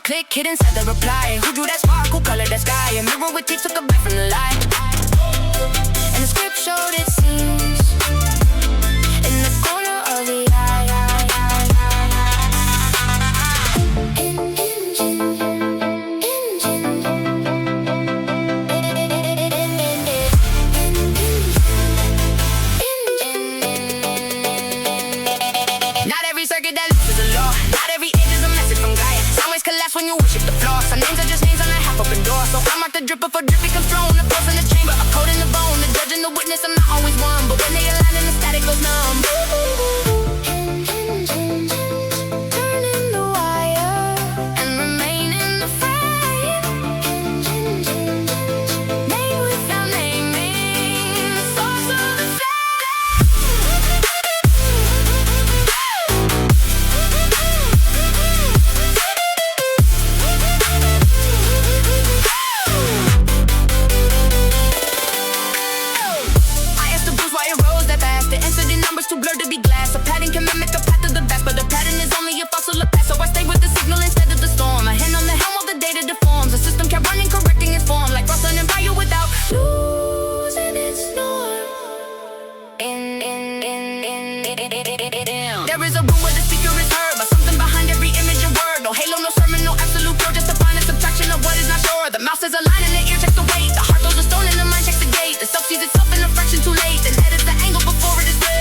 Click, hit inside the reply. Who drew that spark? Who colored that sky? A mirror with teeth took a bite from the light. And the script showed its scenes in the corner of the eye. Not every circuit that looks is a law. Not every age is a message from Gaia. Always collapse when you worship the floor. Some names are just names on a half open door. So I'm out the drip before drip becomes thrown. The pulse in the chamber, a code in the bone. The judge and the witness, I'm not always one. But when they align and the static goes numb, turning the wire and remain in the frame. Name without naming, the source of the flame. Too blurred to be glass. A pattern can mimic the path of the best, but the pattern is only a fossil of past. So I stay with the signal instead of the storm. A hand on the helm of the data deforms. The system kept running, correcting its form, like frost on empire without losing its norm. There is a room where the speaker is heard, but something behind every image and word. No halo, no sermon, no absolute pure, just a fine subtraction of what is not sure. The mouse is a line and the ear checks the weight. The heart throws a stone and the mind checks the gate. The self sees itself in a fraction too late, then edits the angle before it is read.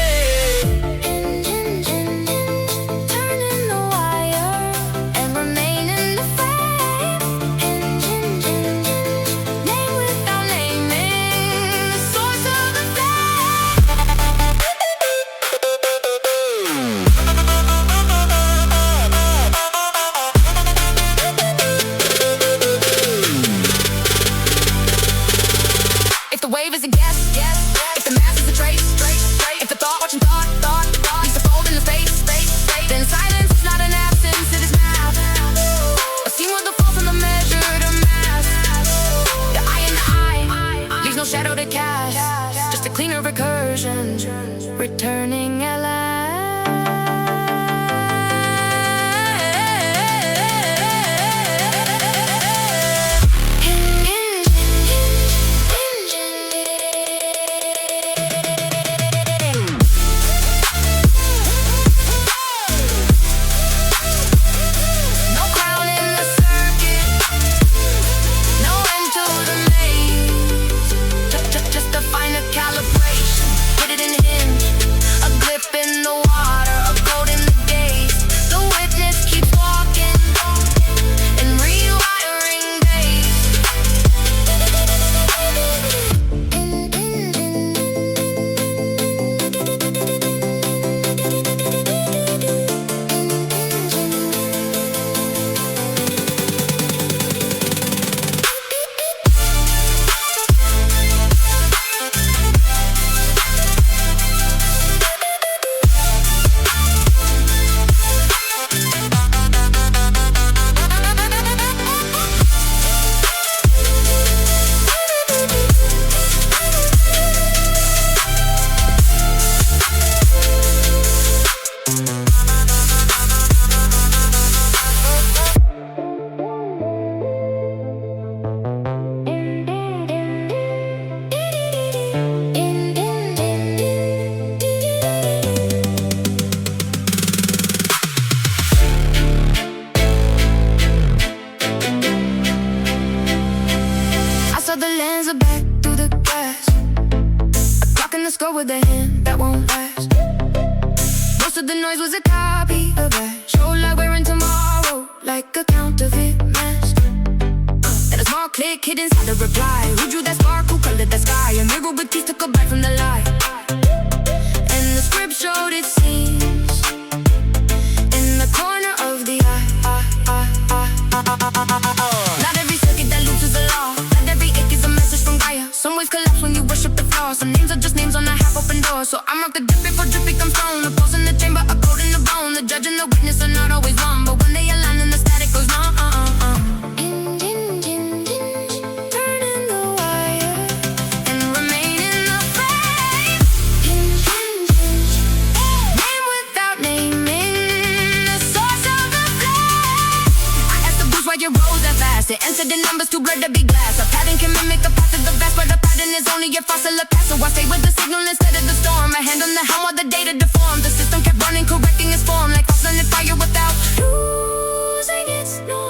If the wave is a guess, if the mass is a trace, if the thought watching thought needs to fold into space, then silence is not an absence, it is math. A scene with the false and the measured a mass. The eye in the eye leaves no shadow to cast, just a cleaner recursion, returning at last. Calibration, hit it in the hinge, a grip in the skull with a hand that won't last. Most of the noise was a copy of that show, like we're in tomorrow, like a counterfeit mask. And a small click hid inside the reply. Who drew that spark? Who colored that sky? A mirror with teeth took a bite from the light. And the script showed its scenes in the corner of the eye. Not every circuit that loops is a law. Not every ache is a message from Gaia. Some waves collapse when you worship the flaw. Some names are just names on a half-open door. So I mark the dip before drip becomes stone. A pulse in the chamber, a code in the bone. The judge and the witness are not always one, but when they align then the static goes on. Turning the wire and remain in the frame. Name without naming the source of the flame. I asked the blues why you rose that fast. It entered the numbers too blurred to be glass. A pattern can mimic a path of the vast, but a pattern is only your fossil past. So I stay with the signal instead of the storm. A hand on the helm while the data deformed. The system kept running, correcting its form, like tossing in fire without losing its norm.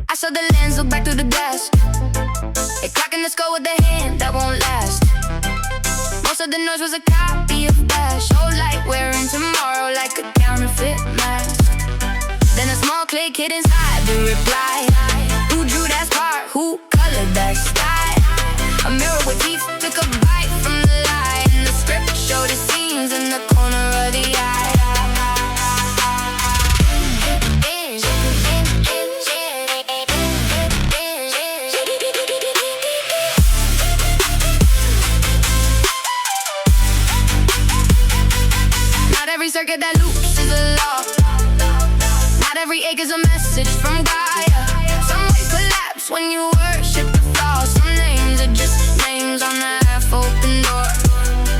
I saw the lens look back through the glass. It cracking the skull with a hand that won't last. Most of the noise was a copy of that show, like we're in tomorrow, like a counterfeit mask. Then a small click hid inside the reply. Who drew that spark? Who colored that sky? A mirror with teeth took a bite from the light. And the script showed its scenes in the corner of the eye. Not every circuit that loops is a law. Not every ache is a message from Gaia. Some waves collapse when you worship the flaw. Some names are just names on the half-open door.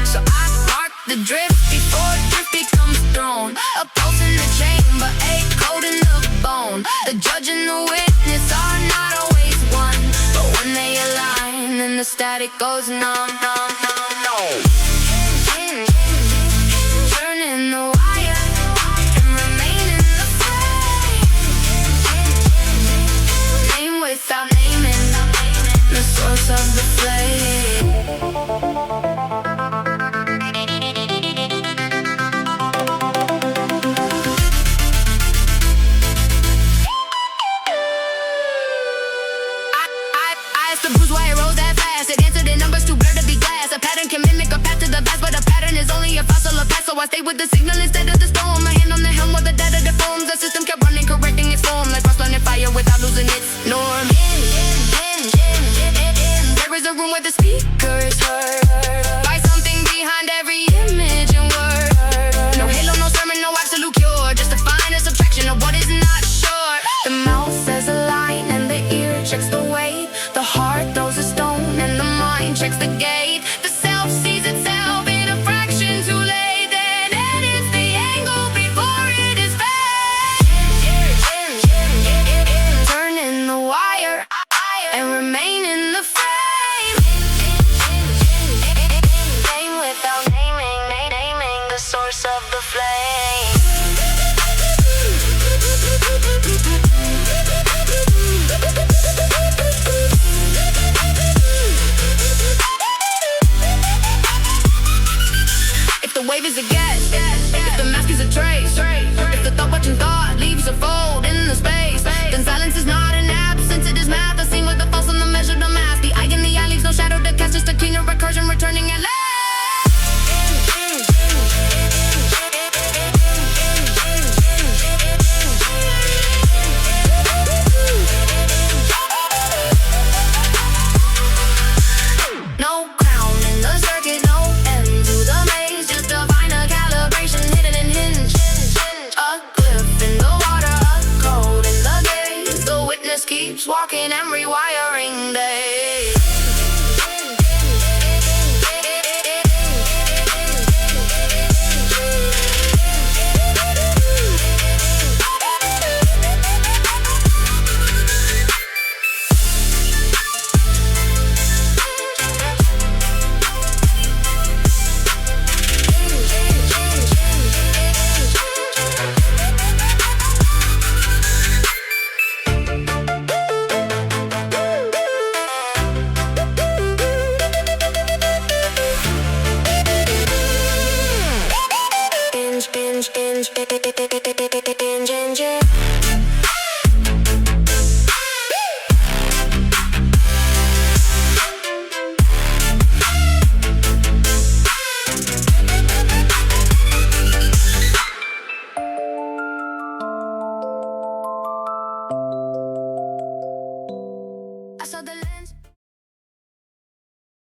So I mark the drift before drift becomes throne. A pulse in the chamber, a code in the bone. The judge and the witness are not always one, but when they align then the static goes numb. Turning the wire and remain in the frame. Name without naming the source of the flame. I asked the blues why it rose that fast. It answered in numbers too blurred to be glass. A pattern can mimic a path to the past, but a pattern is only a fossil past. So I stay with the signal instead of the storm. My hand on the helm while the data deforms. The system kept running, correcting its form, like frost on fire without losing its norm. There is a room where the speaker is heard by something behind every image and word. No halo, no sermon, no absolute cure, just a finer subtraction of what is not sure. The mouth says a line and the ear checks the weight. The heart throws a stone and the mind checks the gate. The self sees itself in a fraction too late, then edits the angle before it is fade. Turning the wire and remain in the frame. just keeps walking and rewiring days. I saw the